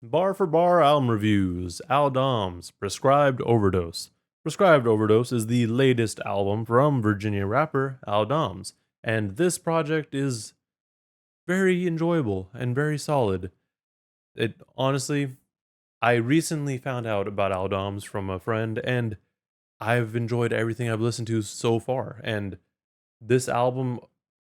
Bar for bar album reviews, Aldom's Prescribed Overdose. Prescribed Overdose is the latest album from Virginia rapper Aldom's, and this project is very enjoyable and very solid. It honestly, I recently found out about Aldom's from a friend, and I've enjoyed everything I've listened to so far. And this album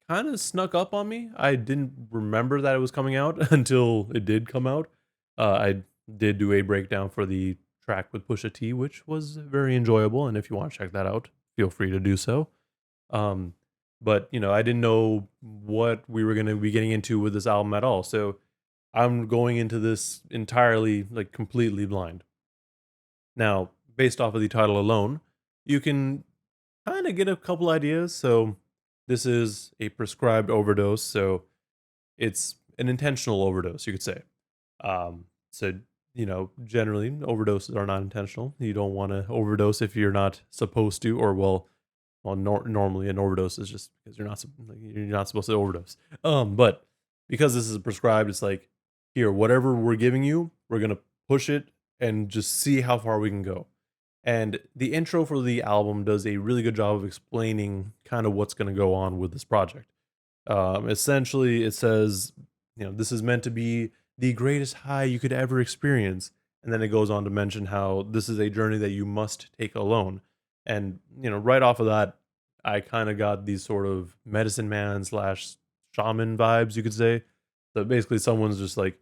kind of snuck up on me. I didn't remember that it was coming out until it did come out. I did do a breakdown for the track with Pusha T, which was very enjoyable. And if you want to check that out, feel free to do so. Um, but I didn't know what we were going to be getting into with this album at all. So I'm going into this entirely, like, completely blind. Now, based off of the title alone, you can kind of get a couple ideas. So this is a prescribed overdose, so it's an intentional overdose, you could say. So generally overdoses are not intentional. You don't want to overdose if you're not supposed to, or normally an overdose is just because you're not supposed to overdose. But because this is prescribed, it's like, here, whatever we're giving you, we're gonna push it and just see how far we can go. And the intro for the album does a really good job of explaining kind of what's going to go on with this project. Essentially, it says, this is meant to be the greatest high you could ever experience. And then it goes on to mention how this is a journey that you must take alone. And, right off of that, I kind of got these sort of medicine man slash shaman vibes, you could say. So basically, someone's just like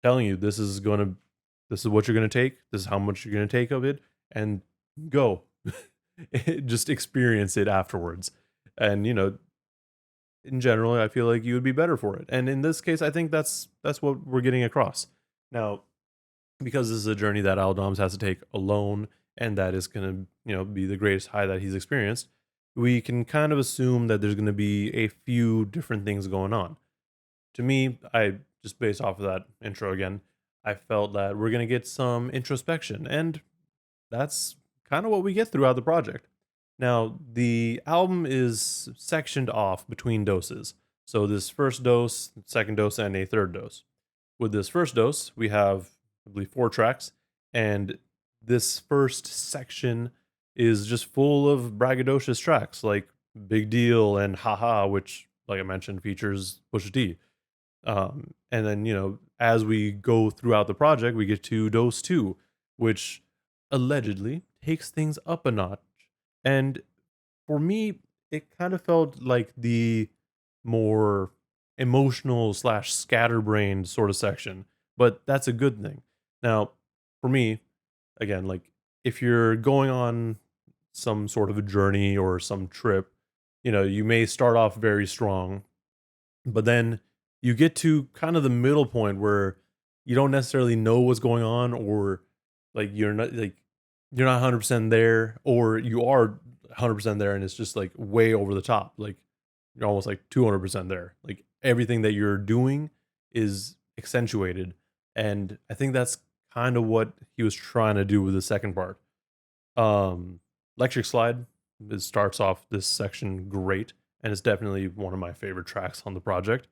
telling you this is what you're gonna take, this is how much you're gonna take of it, and go. Just experience it afterwards. And in general, I feel like you would be better for it. And in this case, I think that's what we're getting across. Now, because this is a journey that Aldams has to take alone, and that is gonna, be the greatest high that he's experienced, we can kind of assume that there's gonna be a few different things going on. To me, I just based off of that intro again, I felt that we're gonna get some introspection, and that's kind of what we get throughout the project. Now, the album is sectioned off between doses. So this first dose, second dose, and a third dose. With this first dose, we have, I believe, 4 tracks, and this first section is just full of braggadocious tracks like Big Deal and Haha, which, like I mentioned, features Pusha T. And then, as we go throughout the project, we get to Dose 2, which allegedly takes things up a notch. And for me, it kind of felt like the more emotional slash scatterbrained sort of section, but that's a good thing. Now, for me, again, like, if you're going on some sort of a journey or some trip, you may start off very strong, but then you get to kind of the middle point where you don't necessarily know what's going on, or like you're not 100% there, or you are 100% there and it's just like way over the top. Like you're almost like 200% there. Like everything that you're doing is accentuated. And I think that's kind of what he was trying to do with the second part. Um Electric Slide, it starts off this section great, and it's definitely one of my favorite tracks on the project.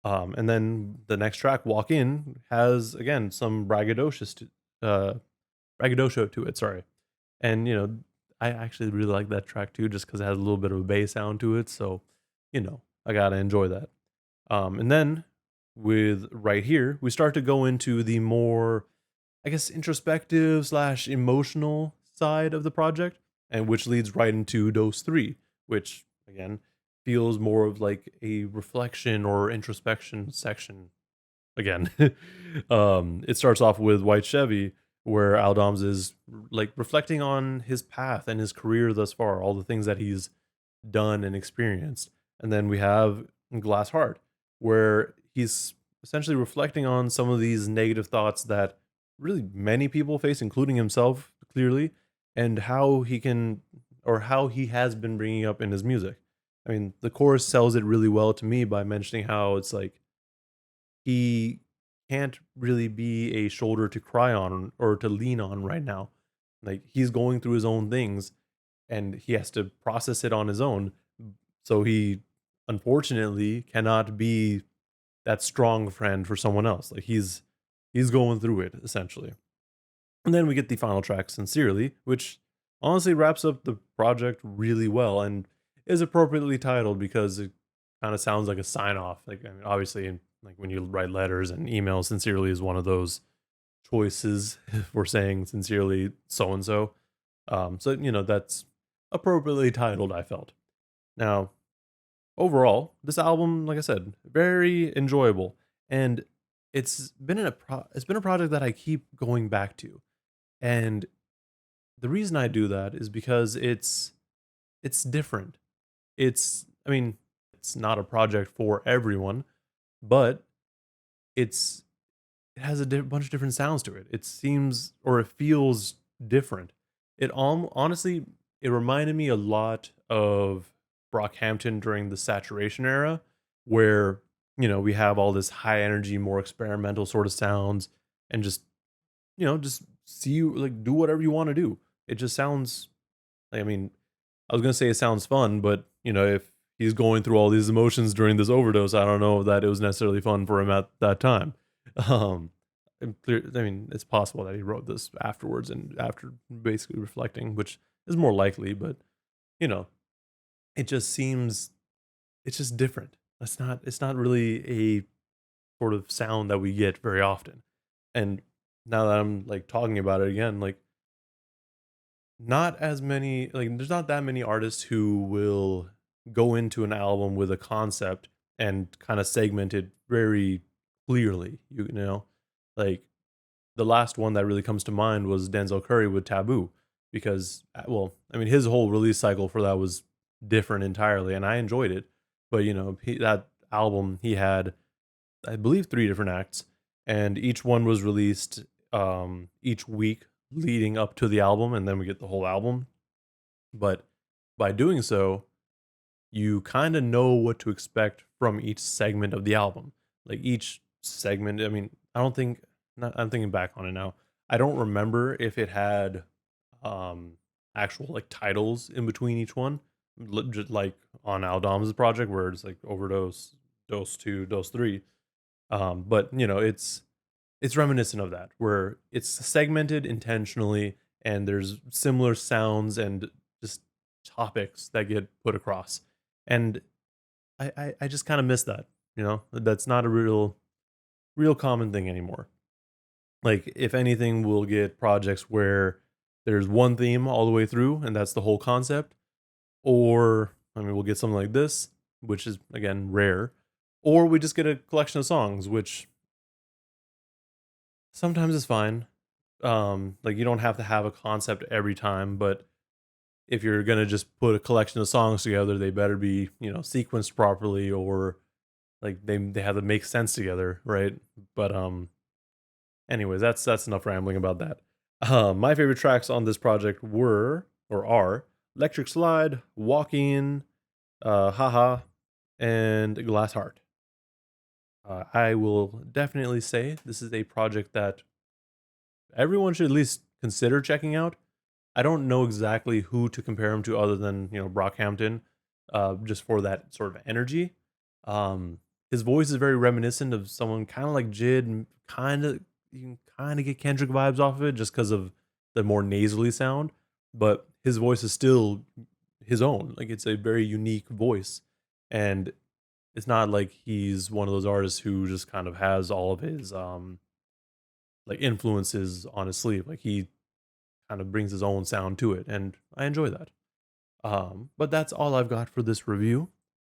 And then the next track, Walk In, has again some braggadocio to it. Sorry, and I actually really like that track too, just because it has a little bit of a bass sound to it. So I gotta enjoy that. And then with Right Here, we start to go into the more, I guess, introspective slash emotional side of the project, and which leads right into Dose 3, which again feels more of like a reflection or introspection section again. It starts off with White Chevy, where Aldams is like reflecting on his path and his career thus far, all the things that he's done and experienced. And then we have Glass Heart, where he's essentially reflecting on some of these negative thoughts that really many people face, including himself, clearly, and how he can, or how he has been bringing up in his music. I mean, the chorus sells it really well to me by mentioning how it's like he can't really be a shoulder to cry on or to lean on right now. Like he's going through his own things and he has to process it on his own. So he unfortunately cannot be that strong friend for someone else. Like he's He's going through it essentially. And then we get the final track, Sincerely, which honestly wraps up the project really well and is appropriately titled because it kind of sounds like a sign off. Like, I mean, obviously, like when you write letters and emails, Sincerely is one of those choices for saying sincerely so and so. So, that's appropriately titled, I felt. Now, overall, this album, like I said, very enjoyable. And it's been a project that I keep going back to. And the reason I do that is because it's different. I mean, it's not a project for everyone, but it's it has a bunch of different sounds to it. It seems or it feels different. Honestly, it reminded me a lot of Brockhampton during the Saturation era, where we have all this high energy, more experimental sort of sounds, and just see you like do whatever you want to do. It just sounds like, I mean, I was gonna say it sounds fun, but if he's going through all these emotions during this overdose, I don't know that it was necessarily fun for him at that time. Um, I mean, it's possible that he wrote this afterwards and after basically reflecting, which is more likely. But you know, it just seems it's just different. It's not really a sort of sound that we get very often. And now that I'm like talking about it again, like not as many like there's not that many artists who will go into an album with a concept and kind of segment it very clearly, like the last one that really comes to mind was Denzel Curry with Taboo, because well, I mean his whole release cycle for that was different entirely and I enjoyed it. But that album he had, I believe, 3 different acts, and each one was released each week leading up to the album, and then we get the whole album. But by doing so, you kind of know what to expect from each segment of the album. Like each segment, I mean, I don't think not, I'm thinking back on it now. I don't remember if it had um actual like titles in between each one, just like on Al Dom's project where it's like Overdose, Dose 2, Dose 3. But it's reminiscent of that, where it's segmented intentionally and there's similar sounds and just topics that get put across. And I just kind of miss that. That's not a real common thing anymore. Like if anything, we'll get projects where there's one theme all the way through and that's the whole concept. Or I mean we'll get something like this, which is again rare. Or we just get a collection of songs, which sometimes is fine. Like you don't have to have a concept every time, but if you're gonna just put a collection of songs together, they better be, sequenced properly or like they have to make sense together, right? But anyways, that's enough rambling about that. My favorite tracks on this project were or are Electric Slide, Walking, Haha, and Glass Heart. I will definitely say this is a project that everyone should at least consider checking out. I don't know exactly who to compare him to other than Brockhampton, just for that sort of energy. His voice is very reminiscent of someone kind of like Jid, and you can kind of get Kendrick vibes off of it just because of the more nasally sound. But his voice is still his own. Like it's a very unique voice, and it's not like he's one of those artists who just kind of has all of his like influences on his sleeve. Like he kind of brings his own sound to it, and I enjoy that. But that's all I've got for this review.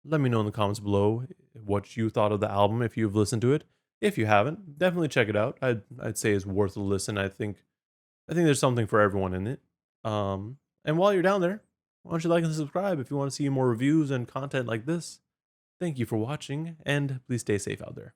Let me know in the comments below what you thought of the album if you've listened to it. If you haven't, definitely check it out. I'd say it's worth a listen. I think there's something for everyone in it. And while you're down there, why don't you like and subscribe if you want to see more reviews and content like this? Thank you for watching, and please stay safe out there.